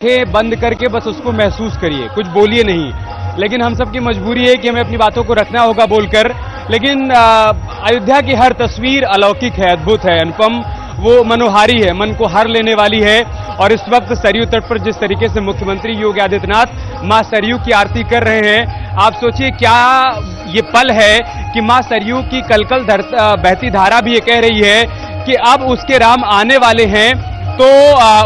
आंखें बंद करके बस उसको महसूस करिए, कुछ बोलिए नहीं। लेकिन हम सबकी मजबूरी है कि हमें अपनी बातों को रखना होगा बोलकर। लेकिन अयोध्या की हर तस्वीर अलौकिक है, अद्भुत है, अनुपम, वो मनोहारी है, मन को हर लेने वाली है। और इस वक्त सरयू तट पर जिस तरीके से मुख्यमंत्री योगी आदित्यनाथ मां सरयू की आरती कर रहे हैं, आप सोचिए क्या ये पल है कि मां सरयू की कलकल बहती धारा भी ये कह रही है कि अब उसके राम आने वाले हैं। तो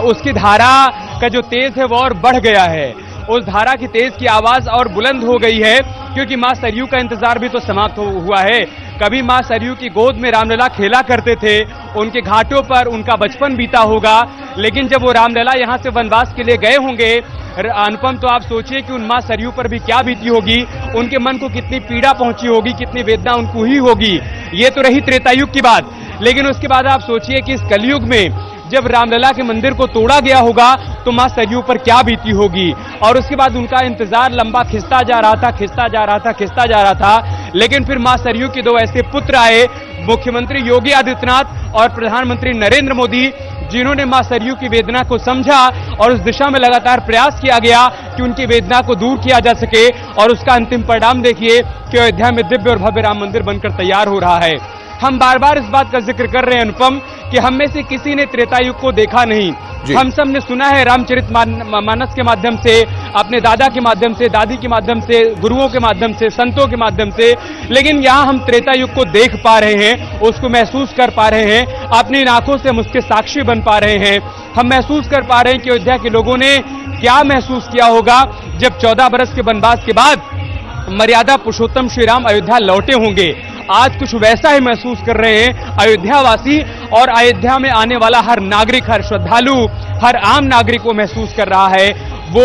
उसकी धारा का जो तेज है वो और बढ़ गया है, उस धारा की तेज की आवाज और बुलंद हो गई है, क्योंकि मां सरयू का इंतजार भी तो समाप्त हुआ है। कभी मां सरयू की गोद में रामलला खेला करते थे, उनके घाटों पर उनका बचपन बीता होगा। लेकिन जब वो रामलला यहां से वनवास के लिए गए होंगे अनुपम, तो आप सोचिए कि उन मां सरयू पर भी क्या बीती होगी, उनके मन को कितनी पीड़ा पहुंची होगी, कितनी वेदना उनको ही होगी। ये तो रही त्रेतायुग की बात, लेकिन उसके बाद आप सोचिए कि इस कलयुग में जब रामलला के मंदिर को तोड़ा गया होगा तो मां सरयू पर क्या बीती होगी। और उसके बाद उनका इंतजार लंबा खिंचता जा रहा था, खिंचता जा रहा था, खिंचता जा रहा था। लेकिन फिर मां सरयू के दो ऐसे पुत्र आए, मुख्यमंत्री योगी आदित्यनाथ और प्रधानमंत्री नरेंद्र मोदी, जिन्होंने मां सरयू की वेदना को समझा और उस दिशा में लगातार प्रयास किया गया कि उनकी वेदना को दूर किया जा सके। और उसका अंतिम परिणाम देखिए कि अयोध्या में दिव्य और भव्य राम मंदिर बनकर तैयार हो रहा है। हम बार बार इस बात का जिक्र कर रहे हैं अनुपम कि हम में से किसी ने त्रेतायुग को देखा नहीं। हम सब ने सुना है रामचरितमानस के माध्यम से, अपने दादा के माध्यम से, दादी के माध्यम से, गुरुओं के माध्यम से, संतों के माध्यम से। लेकिन यहां हम त्रेतायुग को देख पा रहे हैं, उसको महसूस कर पा रहे हैं, अपनी आंखों से हम उसके साक्षी बन पा रहे हैं। हम महसूस कर पा रहे हैं कि अयोध्या के लोगों ने क्या महसूस किया होगा जब 14 बरस के वनवास के बाद मर्यादा पुरुषोत्तम श्री राम अयोध्या लौटे होंगे। आज कुछ वैसा ही महसूस कर रहे हैं अयोध्यावासी, और अयोध्या में आने वाला हर नागरिक, हर श्रद्धालु, हर आम नागरिक को महसूस कर रहा है। वो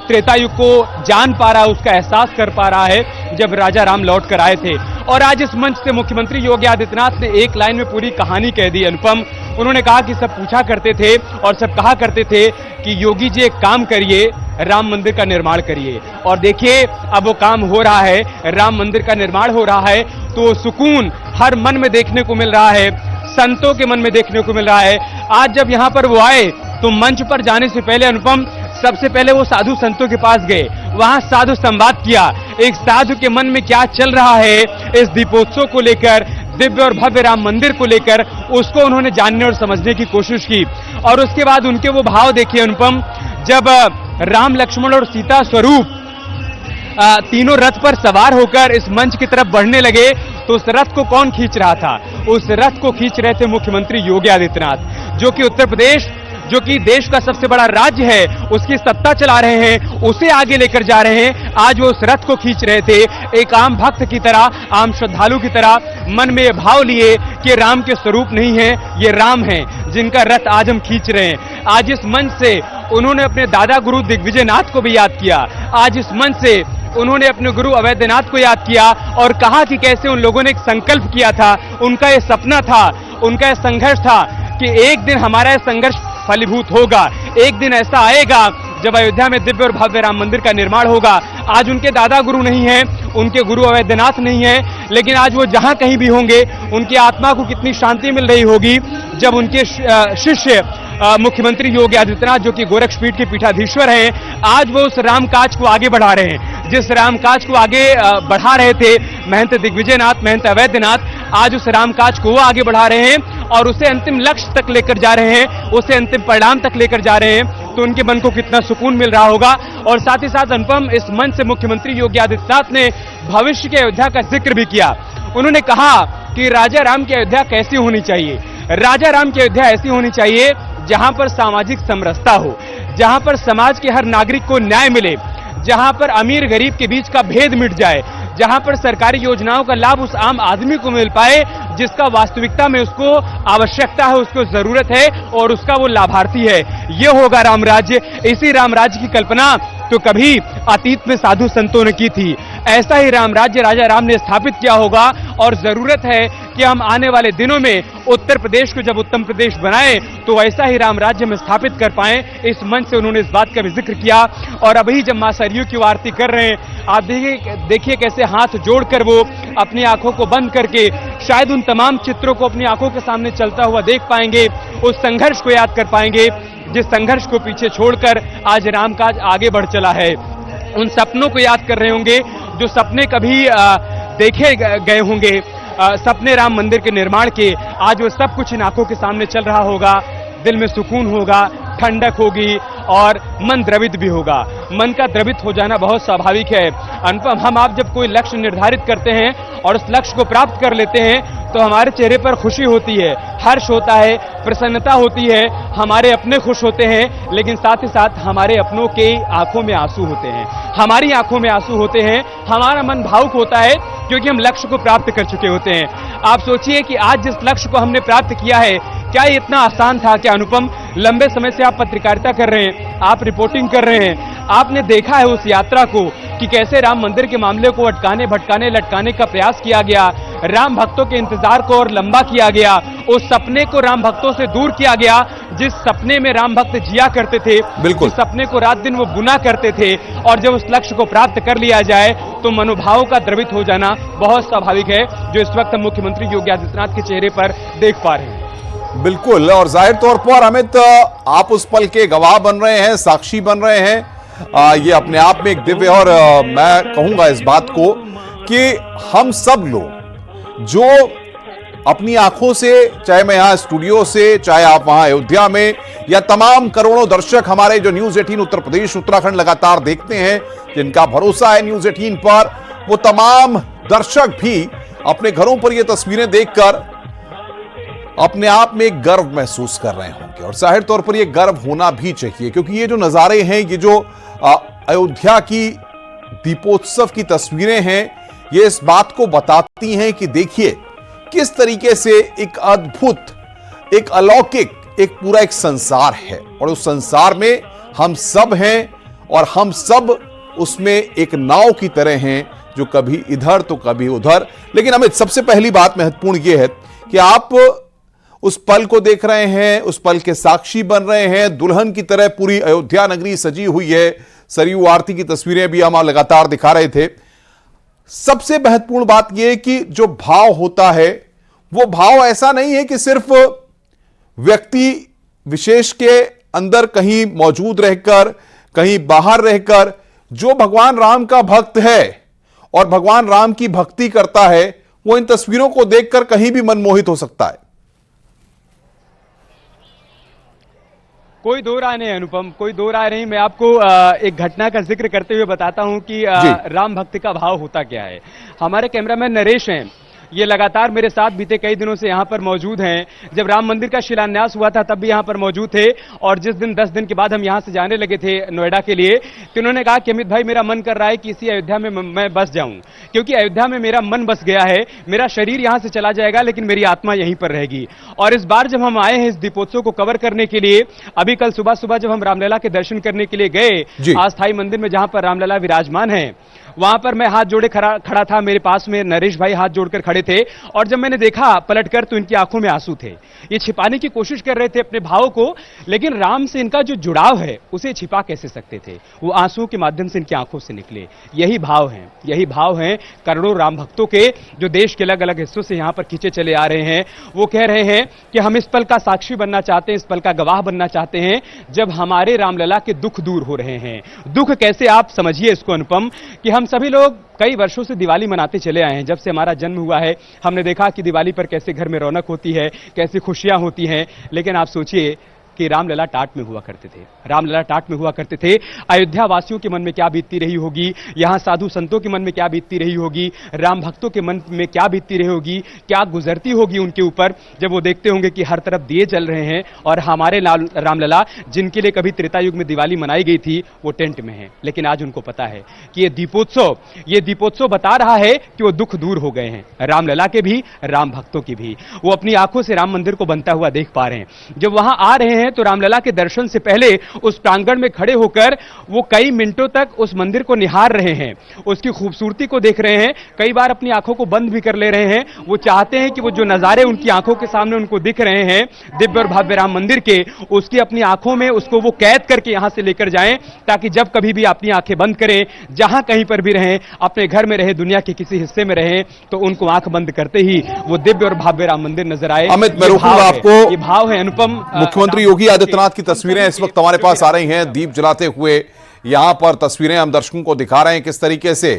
त्रेतायुग को जान पा रहा है, उसका एहसास कर पा रहा है जब राजा राम लौट कर आए थे। और आज इस मंच से मुख्यमंत्री योगी आदित्यनाथ ने एक लाइन में पूरी कहानी कह दी अनुपम। उन्होंने कहा कि सब पूछा करते थे और सब कहा करते थे कि योगी जी एक काम करिए, राम मंदिर का निर्माण करिए। और देखिए अब वो काम हो रहा है, राम मंदिर का निर्माण हो रहा है। तो सुकून हर मन में देखने को मिल रहा है, संतों के मन में देखने को मिल रहा है। आज जब यहां पर वो आए तो मंच पर जाने से पहले अनुपम, सबसे पहले वो साधु संतों के पास गए, वहां साधु संवाद किया। एक साधु के मन में क्या चल रहा है इस दीपोत्सव को लेकर, दिव्य और भव्य राम मंदिर को लेकर, उसको उन्होंने जानने और समझने की कोशिश की। और उसके बाद उनके वो भाव देखिए अनुपम, जब राम, लक्ष्मण और सीता स्वरूप तीनों रथ पर सवार होकर इस मंच की तरफ बढ़ने लगे, तो उस रथ को कौन खींच रहा था? उस रथ को खींच रहे थे मुख्यमंत्री योगी आदित्यनाथ, जो कि उत्तर प्रदेश, जो कि देश का सबसे बड़ा राज्य है, उसकी सत्ता चला रहे हैं, उसे आगे लेकर जा रहे हैं। आज वो उस रथ को खींच रहे थे, एक आम भक्त की तरह, आम श्रद्धालु की तरह, मन में ये भाव लिए कि राम के स्वरूप नहीं है, ये राम है जिनका रथ आज हम खींच रहे हैं। आज इस मंच से उन्होंने अपने दादा गुरु दिग्विजयनाथ को भी याद किया। आज इस मंच से उन्होंने अपने गुरु अवैधनाथ को याद किया और कहा कि कैसे उन लोगों ने एक संकल्प किया था, उनका ये सपना था, उनका ये संघर्ष था कि एक दिन हमारा ये संघर्ष फलीभूत होगा। एक दिन ऐसा आएगा जब अयोध्या में दिव्य और भव्य राम मंदिर का निर्माण होगा। आज उनके दादा गुरु नहीं है, उनके गुरु अवैधनाथ नहीं है, लेकिन आज वो जहां कहीं भी होंगे उनकी आत्मा को कितनी शांति मिल रही होगी जब उनके शिष्य मुख्यमंत्री योगी आदित्यनाथ, जो कि गोरक्षपीठ के पीठाधीश्वर हैं, आज वो उस रामकाज को आगे बढ़ा रहे हैं। जिस रामकाज को आगे बढ़ा रहे थे महंत दिग्विजयनाथ, महंत अवैधनाथ, आज उस रामकाज को वो आगे बढ़ा रहे हैं और उसे अंतिम लक्ष्य तक लेकर जा रहे हैं, उसे अंतिम परिणाम तक लेकर जा रहे हैं। तो उनके मन को कितना सुकून मिल रहा होगा। और साथ ही साथ अनुपम, इस मंच से मुख्यमंत्री योगी आदित्यनाथ ने भविष्य के अयोध्या का जिक्र भी किया। उन्होंने कहा कि राजा राम की अयोध्या कैसी होनी चाहिए? राजा राम की अयोध्या ऐसी होनी चाहिए जहां पर सामाजिक समरसता हो, जहां पर समाज के हर नागरिक को न्याय मिले, जहां पर अमीर गरीब के बीच का भेद मिट जाए, जहां पर सरकारी योजनाओं का लाभ उस आम आदमी को मिल पाए जिसका वास्तविकता में उसको आवश्यकता है, उसको जरूरत है और उसका वो लाभार्थी है। ये होगा राम राज्य। इसी राम राज्य की कल्पना तो कभी अतीत में साधु संतों ने की थी। ऐसा ही राम राज्य राजा राम ने स्थापित किया होगा और जरूरत है कि हम आने वाले दिनों में उत्तर प्रदेश को जब उत्तम प्रदेश बनाए तो ऐसा ही राम राज्य में स्थापित कर पाए। इस मंच से उन्होंने इस बात का भी जिक्र किया। और अभी जब मां सरयू की आरती कर रहे हैं, आप देखिए कैसे हाथ जोड़कर वो अपनी आंखों को बंद करके शायद उन तमाम चित्रों को अपनी आंखों के सामने चलता हुआ देख पाएंगे, उस संघर्ष को याद कर पाएंगे जिस संघर्ष को पीछे छोड़कर आज राम काज आगे बढ़ चला है, उन सपनों को याद कर रहे होंगे जो सपने कभी देखे गए होंगे, सपने राम मंदिर के निर्माण के। आज वो सब कुछ इन आंखों के सामने चल रहा होगा, दिल में सुकून होगा, ठंडक होगी और मन द्रवित भी होगा। मन का द्रवित हो जाना बहुत स्वाभाविक है। अनुपम, हम आप जब कोई लक्ष्य निर्धारित करते हैं और उस लक्ष्य को प्राप्त कर लेते हैं तो हमारे चेहरे पर खुशी होती है, हर्ष होता है, प्रसन्नता होती है, हमारे अपने खुश होते हैं, लेकिन साथ ही साथ हमारे अपनों के आंखों में आंसू होते हैं, हमारी आंखों में आंसू होते हैं, हमारा मन भावुक होता है क्योंकि हम लक्ष्य को प्राप्त कर चुके होते हैं। आप सोचिए कि आज जिस लक्ष्य को हमने प्राप्त किया है, क्या ये इतना आसान था? क्या अनुपम, लंबे समय से आप पत्रकारिता कर रहे हैं, आप रिपोर्टिंग कर रहे हैं, आपने देखा है उस यात्रा को कि कैसे राम मंदिर के मामले को अटकाने भटकाने लटकाने का प्रयास किया गया, राम भक्तों के इंतजार को और लंबा किया गया, उस सपने को राम भक्तों से दूर किया गया जिस सपने में राम भक्त जिया करते थे, बिल्कुल जिस सपने को रात दिन वो बुना करते थे, और जब उस लक्ष्य को प्राप्त कर लिया जाए तो मनोभाव का द्रवित हो जाना बहुत स्वाभाविक है, जो इस वक्त मुख्यमंत्री योगी आदित्यनाथ के चेहरे पर देख पा रहे हैं। बिल्कुल, और जाहिर तौर पर अमित, आप उस पल के गवाह बन रहे हैं, साक्षी बन रहे हैं। ये अपने आप में एक दिव्य, और मैं कहूंगा इस बात को कि हम सब लोग जो अपनी आंखों से, चाहे मैं यहां स्टूडियो से, चाहे आप वहां अयोध्या में, या तमाम करोड़ों दर्शक हमारे जो न्यूज 18 उत्तर प्रदेश उत्तराखंड लगातार देखते हैं, जिनका भरोसा है न्यूज 18 पर, वो तमाम दर्शक भी अपने घरों पर ये तस्वीरें देखकर अपने आप में एक गर्व महसूस कर रहे होंगे। और जाहिर तौर पर यह गर्व होना भी चाहिए, क्योंकि ये जो नजारे हैं, ये जो अयोध्या की दीपोत्सव की तस्वीरें हैं, ये इस बात को बताती हैं कि देखिए किस तरीके से एक अद्भुत, एक अलौकिक, एक पूरा एक संसार है, और उस संसार में हम सब हैं, और हम सब उसमें एक नाव की तरह हैं, जो कभी इधर तो कभी उधर। लेकिन अमित, सबसे पहली बात महत्वपूर्ण यह है कि आप उस पल को देख रहे हैं, उस पल के साक्षी बन रहे हैं। दुल्हन की तरह पूरी अयोध्या नगरी सजी हुई है, सरयू आरती की तस्वीरें भी हम लगातार दिखा रहे थे। सबसे महत्वपूर्ण बात यह है कि जो भाव होता है, वो भाव ऐसा नहीं है कि सिर्फ व्यक्ति विशेष के अंदर कहीं मौजूद रहकर, कहीं बाहर रहकर, जो भगवान राम का भक्त है और भगवान राम की भक्ति करता है, वो इन तस्वीरों को देखकर कहीं भी मनमोहित हो सकता है। कोई दो राय नहीं अनुपम, कोई दो राय नहीं। मैं आपको एक घटना का जिक्र करते हुए बताता हूं कि राम भक्ति का भाव होता क्या है। हमारे कैमरामैन नरेश हैं, ये लगातार मेरे साथ बीते कई दिनों से यहां पर मौजूद हैं। जब राम मंदिर का शिलान्यास हुआ था तब भी यहां पर मौजूद थे, और जिस दिन 10 दिन के बाद हम यहां से जाने लगे थे नोएडा के लिए, तो उन्होंने कहा कि अमित भाई, मेरा मन कर रहा है कि इसी अयोध्या में मैं बस जाऊं, क्योंकि अयोध्या में मेरा मन बस गया है, मेरा शरीर यहां से चला जाएगा लेकिन मेरी आत्मा यहीं पर रहेगी। और इस बार जब हम आए हैं इस दीपोत्सव को कवर करने के लिए, अभी कल सुबह सुबह जब हम रामलला के दर्शन करने के लिए गए अस्थायी मंदिर में जहां पर रामलला विराजमान है, वहां पर मैं हाथ जोड़े खड़ा था, मेरे पास में नरेश भाई हाथ जोड़कर खड़े थे, और जब मैंने देखा पलटकर तो इनकी आंखों में आंसू थे। ये छिपाने की कोशिश कर रहे थे अपने भाव को, लेकिन राम से इनका जो जुड़ाव है उसे छिपा कैसे सकते थे? वो आंसू के माध्यम से इनकी आंखों से निकले। यही भाव हैं, यही भाव हैं करोड़ों राम भक्तों के, जो देश के अलग अलग हिस्सों से यहां पर खींचे चले आ रहे हैं। वो कह रहे हैं कि हम इस पल का साक्षी बनना चाहते हैं, इस पल का गवाह बनना चाहते हैं जब हमारे रामलला के दुख दूर हो रहे हैं। दुख कैसे? आप समझिए इसको अनुपम, कि हम सभी लोग कई वर्षों से दिवाली मनाते चले आए हैं। जब से हमारा जन्म हुआ है हमने देखा कि दिवाली पर कैसे घर में रौनक होती है, कैसी खुशियां होती हैं। लेकिन आप सोचिए कि रामलला टाट में हुआ करते थे, रामलला टाट में हुआ करते थे। अयोध्या वासियों के मन में क्या बीतती रही होगी, यहां साधु संतों के मन में क्या बीतती रही होगी, राम भक्तों के मन में क्या बीतती रही होगी, क्या गुजरती होगी उनके ऊपर, जब वो देखते होंगे कि हर तरफ दिए जल रहे हैं और हमारे रामलला, जिनके लिए कभी त्रेता युग में दिवाली मनाई गई थी, वो टेंट में है। लेकिन आज उनको पता है कि ये दीपोत्सव बता रहा है कि वो दुख दूर हो गए हैं, रामलला के भी, राम भक्तों की भी। वो अपनी आंखों से राम मंदिर को बनता हुआ देख पा रहे हैं। जब वहां आ रहे हैं तो रामलला के दर्शन से पहले उस प्रांगण में खड़े होकर वो कई मिनटों तक उस मंदिर को निहार रहे हैं, उसकी खूबसूरती को देख रहे हैं, कई बार अपनी आंखों को बंद भी कर ले रहे हैं। वो चाहते हैं कि वो जो नजारे उनकी आंखों के सामने उनको दिख रहे हैं दिव्य और भव्य राम मंदिर के, उसकी अपनी आंखों में उसको वो कैद करके यहां से लेकर जाएं, ताकि जब कभी भी अपनी आंखें बंद करें, जहां कहीं पर भी रहें, अपने घर में रहे, दुनिया के किसी हिस्से में रहें, तो उनको आंख बंद करते ही वो दिव्य और भव्य राम मंदिर नजर आए। अमित, मैं रोकूंगा आपको। ये भाव है अनुपम। मुख्यमंत्री योगी आदित्यनाथ की तस्वीरें इस वक्त हमारे पास आ रही हैं, दीप जलाते हुए यहां पर तस्वीरें हम दर्शकों को दिखा रहे हैं किस तरीके से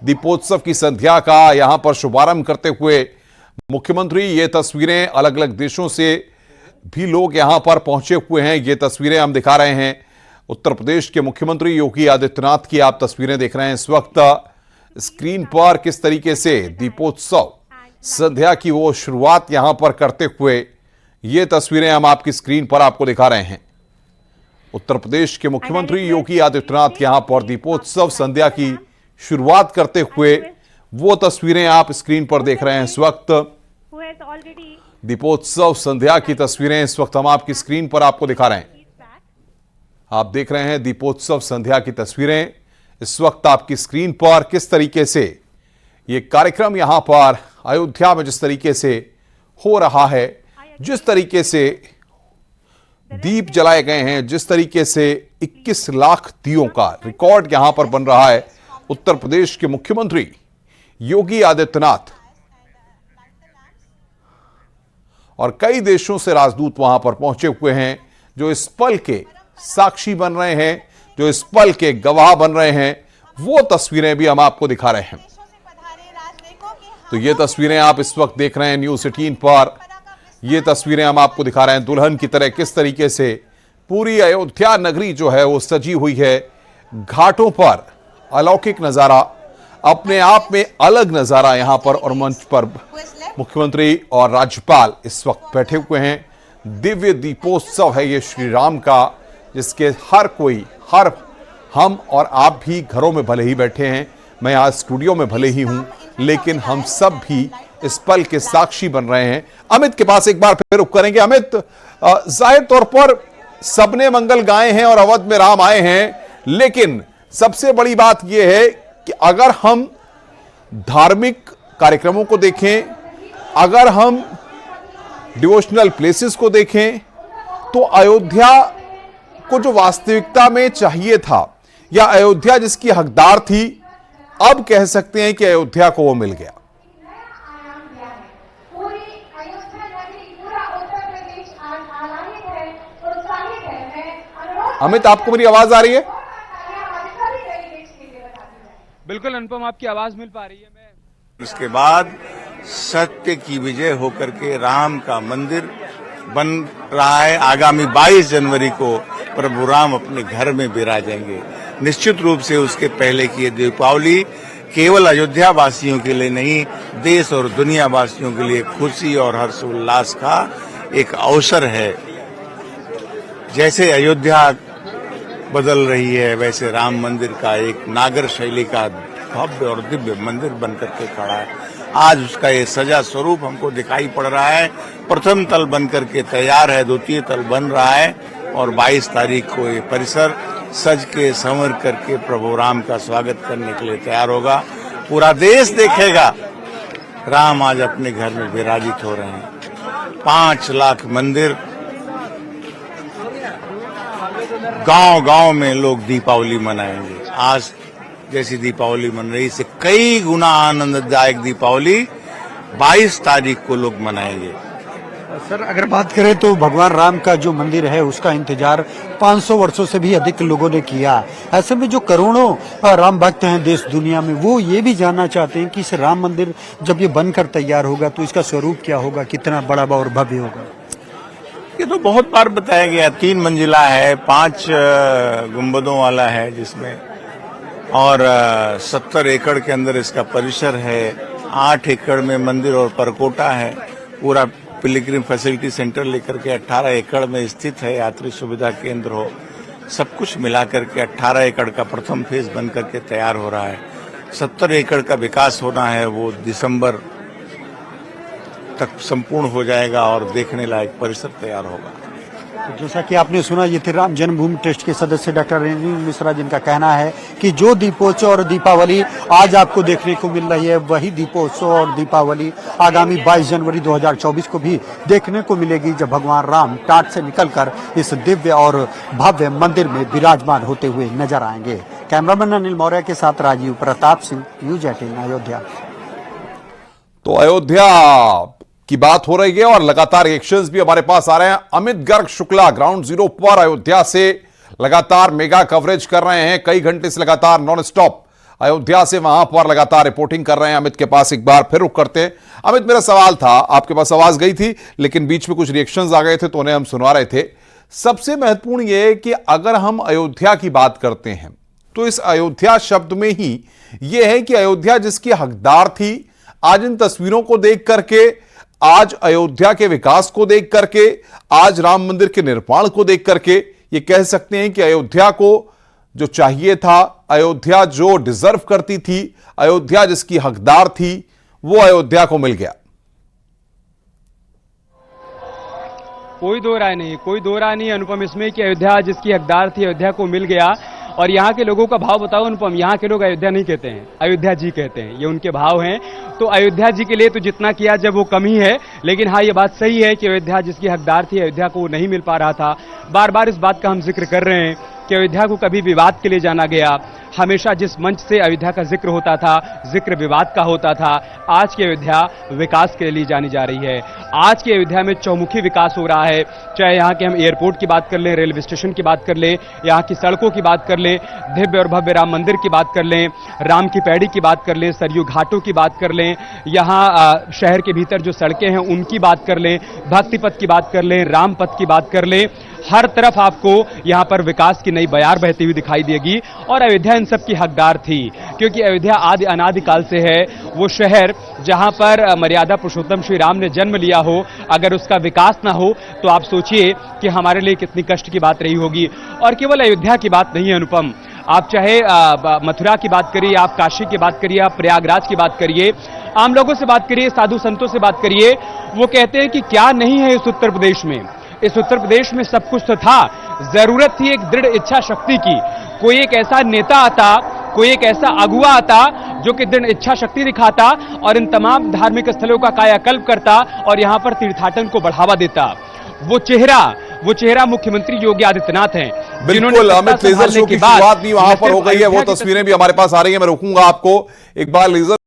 दीपोत्सव की संध्या का यहां पर शुभारंभ करते हुए मुख्यमंत्री। ये तस्वीरें अलग अलग देशों से भी लोग यहां पर पहुंचे हुए हैं, ये तस्वीरें हम दिखा रहे हैं। उत्तर प्रदेश के मुख्यमंत्री योगी आदित्यनाथ की आप तस्वीरें देख रहे हैं इस वक्त स्क्रीन पर, किस तरीके से दीपोत्सव संध्या की वो शुरुआत यहां पर करते हुए ये तस्वीरें हम आपकी स्क्रीन पर आपको दिखा रहे हैं। उत्तर प्रदेश के मुख्यमंत्री योगी आदित्यनाथ यहां पर दीपोत्सव संध्या की शुरुआत करते हुए वो तस्वीरें आप स्क्रीन पर देख रहे हैं इस वक्त। दीपोत्सव संध्या की तस्वीरें इस वक्त हम आपकी स्क्रीन पर आपको दिखा रहे हैं। आप देख रहे हैं दीपोत्सव संध्या की तस्वीरें इस वक्त आपकी स्क्रीन पर, किस तरीके से ये कार्यक्रम यहां पर अयोध्या में जिस तरीके से हो रहा है, जिस तरीके से दीप जलाए गए हैं, जिस तरीके से 21 लाख दियों का रिकॉर्ड यहां पर बन रहा है। उत्तर प्रदेश के मुख्यमंत्री योगी आदित्यनाथ और कई देशों से राजदूत वहां पर पहुंचे हुए हैं, जो इस पल के साक्षी बन रहे हैं, जो इस पल के गवाह बन रहे हैं। वो तस्वीरें भी हम आपको दिखा रहे हैं। तो ये तस्वीरें आप इस वक्त देख रहे हैं न्यूज़ 18 पर। ये तस्वीरें हम आपको दिखा रहे हैं दुल्हन की तरह किस तरीके से पूरी अयोध्या नगरी जो है वो सजी हुई है। घाटों पर अलौकिक नजारा, अपने आप में अलग नजारा यहां पर, और मंच पर मुख्यमंत्री और राज्यपाल इस वक्त बैठे हुए हैं। दिव्य दीपोत्सव है ये श्री राम का, जिसके हर कोई, हर हम और आप भी घरों में भले ही बैठे हैं, मैं आज स्टूडियो में भले ही हूं, लेकिन हम सब भी इस पल के साक्षी बन रहे हैं। अमित के पास एक बार फिर रुख करेंगे। अमित, जाहिर तौर पर सबने मंगल गाए हैं और अवध में राम आए हैं, लेकिन सबसे बड़ी बात यह है कि अगर हम धार्मिक कार्यक्रमों को देखें, अगर हम डिवोशनल प्लेसेस को देखें, तो अयोध्या को जो वास्तविकता में चाहिए था, या अयोध्या जिसकी हकदार थी, अब कह सकते हैं कि अयोध्या को वो मिल गया। अमित, आपको मेरी आवाज आ रही है? बिल्कुल अनुपम, आपकी आवाज मिल पा रही है। मैं उसके बाद सत्य की विजय होकर के राम का मंदिर बन रहा है। आगामी 22 जनवरी को प्रभु राम अपने घर में विराजेंगे। निश्चित रूप से उसके पहले की ये दीपावली केवल अयोध्या वासियों के लिए नहीं, देश और दुनिया वासियों के लिए खुशी और हर्षोल्लास का एक अवसर है। जैसे अयोध्या बदल रही है, वैसे राम मंदिर का एक नागर शैली का भव्य और दिव्य मंदिर बनकर के खड़ा है। आज उसका ये सजा स्वरूप हमको दिखाई पड़ रहा है। प्रथम तल बनकर के तैयार है, द्वितीय तल बन रहा है, और 22 तारीख को ये परिसर सज के संवर करके प्रभु राम का स्वागत करने के लिए तैयार होगा। पूरा देश देखेगा राम आज अपने घर में विराजित हो रहे हैं। 5 लाख मंदिर, गांव-गांव में लोग दीपावली मनाएंगे। आज जैसी दीपावली मन रही, इससे कई गुना आनंददायक दीपावली 22 तारीख को लोग मनाएंगे। सर, अगर बात करें तो भगवान राम का जो मंदिर है उसका इंतजार 500 वर्षों से भी अधिक लोगों ने किया। ऐसे में जो करोड़ों राम भक्त हैं देश दुनिया में, वो ये भी जानना चाहते हैं कि इस राम मंदिर जब ये बनकर तैयार होगा तो इसका स्वरूप क्या होगा, कितना बड़ा और भव्य होगा। ये तो बहुत बार बताया गया, 3 मंजिला है, 5 गुंबदों वाला है जिसमें, और 70 एकड़ के अंदर इसका परिसर है। 8 एकड़ में मंदिर और परकोटा है। पूरा पिलग्रिम फैसिलिटी सेंटर लेकर के 18 एकड़ में स्थित है। यात्री सुविधा केंद्र हो, सब कुछ मिलाकर के 18 एकड़ का प्रथम फेज बन करके तैयार हो रहा है। 70 एकड़ का विकास होना है, वो दिसंबर तक संपूर्ण हो जाएगा और देखने लायक परिसर तैयार होगा। तो जैसा कि आपने सुना, ये थे राम जन्मभूमि ट्रस्ट के सदस्य डॉक्टर रेणु मिश्रा, जिनका कहना है कि जो दीपोत्सव और दीपावली आज आपको देखने को मिल रही है, वही दीपोत्सव और दीपावली आगामी 22 जनवरी 2024 को भी देखने को मिलेगी, जब भगवान राम टाट से निकलकर इस दिव्य और भव्य मंदिर में विराजमान होते हुए नजर आएंगे। कैमरामैन अनिल मौर्य के साथ राजीव प्रताप सिंह, न्यूज़ 18 अयोध्या। तो अयोध्या की बात हो रही है और लगातार रिएक्शंस भी हमारे पास आ रहे हैं। अमित गर्ग शुक्ला ग्राउंड जीरो पर अयोध्या से लगातार मेगा कवरेज कर रहे हैं, कई घंटे से लगातार नॉन स्टॉप अयोध्या से वहां पर लगातार रिपोर्टिंग कर रहे हैं। अमित के पास एक बार फिर रुक करते हैं। अमित, मेरा सवाल था, आपके पास आवाज गई थी लेकिन बीच में कुछ रिएक्शंस आ गए थे तो उन्हें हम सुनवा रहे थे। सबसे महत्वपूर्ण यह है कि अगर हम अयोध्या की बात करते हैं तो इस अयोध्या शब्द में ही यह है कि अयोध्या जिसकी हकदार थी, आज इन तस्वीरों को देख करके, आज अयोध्या के विकास को देख करके, आज राम मंदिर के निर्माण को देख करके ये कह सकते हैं कि अयोध्या को जो चाहिए था, अयोध्या जो डिजर्व करती थी, अयोध्या जिसकी हकदार थी, वो अयोध्या को मिल गया। कोई दो राय नहीं अनुपम इसमें कि अयोध्या जिसकी हकदार थी अयोध्या को मिल गया। और यहाँ के लोगों का भाव बताओ अनुपम, यहाँ के लोग अयोध्या नहीं कहते हैं, अयोध्या जी कहते हैं, ये उनके भाव हैं। तो अयोध्या जी के लिए तो जितना किया जब वो कम ही है, लेकिन हाँ ये बात सही है कि अयोध्या जिसकी हकदार थी अयोध्या को नहीं मिल पा रहा था। बार बार इस बात का हम जिक्र कर रहे हैं कि अयोध्या को कभी विवाद के लिए जाना गया, हमेशा जिस मंच से अयोध्या का जिक्र होता था, जिक्र विवाद का होता था। आज की अयोध्या विकास के लिए जानी जा रही है। आज की अयोध्या में चौमुखी विकास हो रहा है, चाहे यहाँ के हम एयरपोर्ट की बात कर लें, रेलवे स्टेशन की बात कर लें, यहाँ की सड़कों की बात कर लें, दिव्य और भव्य राम मंदिर की बात कर लें, राम की पैड़ी की बात कर लें, सरयू घाटों की बात कर लें, यहाँ शहर के भीतर जो सड़कें हैं उनकी बात कर लें, भक्ति पथ की बात कर लें, राम पथ की बात कर लें। हर तरफ आपको यहां पर विकास की नई बयार बहती हुई दिखाई देगी और अयोध्या इन सब की हकदार थी, क्योंकि अयोध्या आदि अनादि काल से है वो शहर जहां पर मर्यादा पुरुषोत्तम श्री राम ने जन्म लिया हो। अगर उसका विकास ना हो तो आप सोचिए कि हमारे लिए कितनी कष्ट की बात रही होगी। और केवल अयोध्या की बात नहीं है अनुपम, आप चाहे मथुरा की बात करिए, आप काशी की बात करिए, आप प्रयागराज की बात करिए, आम लोगों से बात करिए, साधु संतों से बात करिए, वो कहते हैं कि क्या नहीं है इस उत्तर प्रदेश में। इस उत्तर प्रदेश में सब कुछ तो था, जरूरत थी एक दृढ़ इच्छा शक्ति की। कोई एक ऐसा नेता आता, कोई एक ऐसा अगुआ आता जो कि दृढ़ इच्छा शक्ति दिखाता और इन तमाम धार्मिक स्थलों का कायाकल्प करता और यहां पर तीर्थाटन को बढ़ावा देता। वो चेहरा मुख्यमंत्री योगी आदित्यनाथ हैं। बिल्कुल अमित, लेजर शो की शुरुआत भी वहां पर हो गई है, वो तस्वीरें भी हमारे पास आ रही है। मैं रोकूंगा आपको एक बार लेजर